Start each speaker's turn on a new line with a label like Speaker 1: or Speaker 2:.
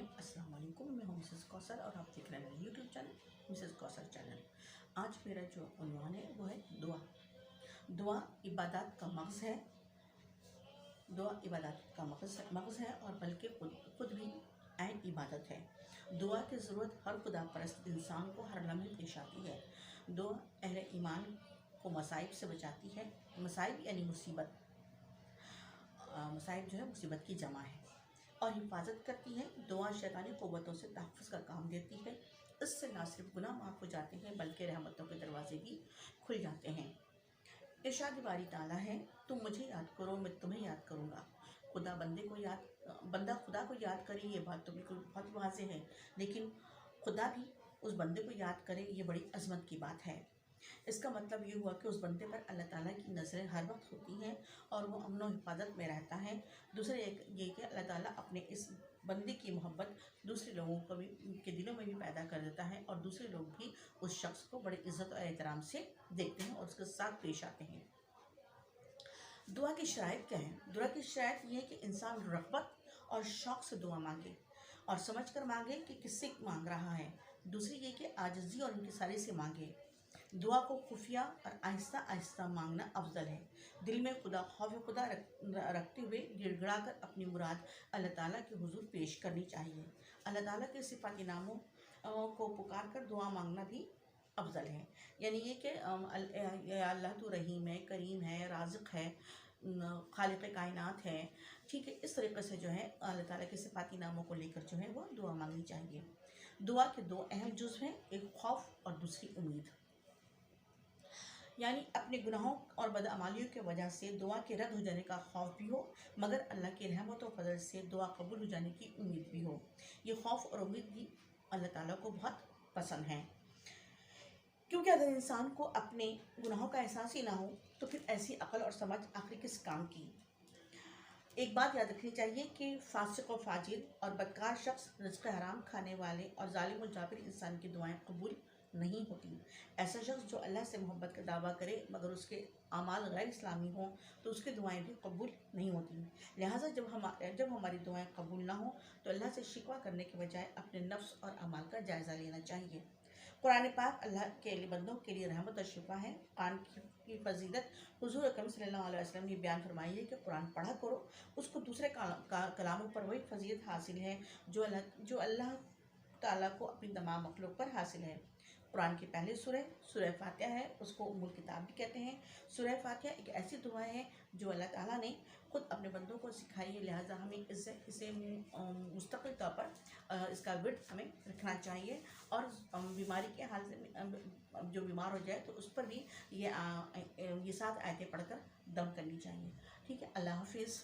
Speaker 1: अस्सलाम वालेकुम। मैं हूं मिसेस कौसर और आप देख रहे हैं मेरा YouTube channel Mrs Kausar channel. आज मेरा जो उन्वान है वो है दुआ। दुआ इबादत का मग़ज़ है। दुआ इबादत का मग़ज़ है और बल्कि खुद भी ऐन इबादत है। दुआ की ज़रूरत हर खुदा परस्त इंसान को हर लम्हे पेश आती है। दुआ अहले ईमान को मसाइब से बचाती है। मसाइब यानी मुसीबत, मसाइब जो है मुसीबत की जमा है और हिफाजत करती है। दुआ शैतानी क़ुव्वतों से तहफ़्फ़ुज़ का काम देती है। इससे ना सिर्फ गुनाह माफ़ हो जाते हैं बल्कि रहमतों के दरवाजे भी खुल जाते हैं। इरशाद बारी ताला है, तुम मुझे याद करो मैं तुम्हें याद करूँगा। बंदा खुदा को याद करे, ये बात तो बिल्कुल बहुत वाज़ेह है, लेकिन खुदा भी उस बंदे को याद करे, ये बड़ी अज़मत की बात है। इसका मतलब ये हुआ कि उस बंदे पर अल्लाह ताला की नज़रें हर वक्त होती हैं और वो अमन व हिफाजत में रहता है। दूसरे ये कि अल्लाह ताला अपने इस बंदे की मोहब्बत दूसरे लोगों को भी के दिलों में भी पैदा कर देता है और दूसरे लोग भी उस शख्स को बड़ी इज़्ज़त और एहतराम से देखते हैं और उसके साथ पेश आते हैं। दुआ की शराइत क्या है? दुआ की शराइत ये है कि इंसान रग़बत और शौक़ से दुआ मांगे और समझ कर मांगे कि किससे मांग रहा है। दूसरी ये कि आजिज़ी और इंकिसारी से मांगे। दुआ को खुफिया और आहिस्ता आहिस्ता मांगना अफजल है। दिल में खौफ खुदा रखते हुए गिड़गिड़ा कर अपनी मुराद अल्लाह ताला के हुजूर पेश करनी चाहिए। अल्लाह ताला के सिफ़ाती नामों को पुकार कर दुआ मांगना भी अफजल है। यानी ये कि अल्लाह तो रहीम है, करीम है, राज़िक़ है, खालिक़ कायनात है। ठीक है, इस तरीक़े से जो है अल्लाह ताला के सिफ़ाती नामों को लेकर जो है वो दुआ मांगनी चाहिए। दुआ के दो अहम जुज़ हैं, एक खौफ और दूसरी उम्मीद। यानी अपने गुनाहों और बदअमालियों की वजह से दुआ के रद्द हो जाने का खौफ भी हो, मगर अल्लाह की रहमत और फजल से दुआ कबूल हो जाने की उम्मीद भी हो। ये खौफ और उम्मीद भी अल्लाह ताला को बहुत पसंद है, क्योंकि अगर इंसान को अपने गुनाहों का एहसास ही ना हो तो फिर ऐसी अक्ल और समझ आखिर किस काम की। एक बात याद रखनी चाहिए कि फासिक व फाजिर और बदकार शख्स, रिज़्क़ हराम खाने वाले और ज़ालिम व जाबिर इंसान की दुआएं कबूल नहीं होती। ऐसा शख्स जो अल्लाह से मोहब्बत का दावा करे मगर उसके अमाल गैर इस्लामी हों तो उसकी दुआएं भी कबूल नहीं होती। लिहाजा जब हमारी दुआएं कबूल ना हो तो अल्लाह से शिकवा करने के बजाय अपने नफ्स और अमाल का जायज़ा लेना चाहिए। कुरान पाक अल्लाह के बंदों के लिए रहमत और शिफा है। कुरान की फजीलत हुज़ूर अकरम सल्लल्लाहु अलैहि वसल्लम ने बयान फरमाई है कि कुरान पढ़ा करो, उसको दूसरे कलामों पर वही फजीलत हासिल है जो अल्लाह ताला को अपनी तमाम मखलूक पर हासिल है। कुरान की पहली सूरह फातिहा है, उसको उम्मुल किताब भी कहते हैं। सूरह फातिहा एक ऐसी दुआ है जो अल्लाह ताला ने खुद अपने बंदों को सिखाई है, लिहाजा हमें इसे मुस्तक़िल तौर पर इसका विर्द हमें रखना चाहिए और बीमारी के हाल से जो बीमार हो जाए तो उस पर भी ये 7 आयतें पढ़कर दम करनी चाहिए। ठीक है, अल्लाह हाफिज़।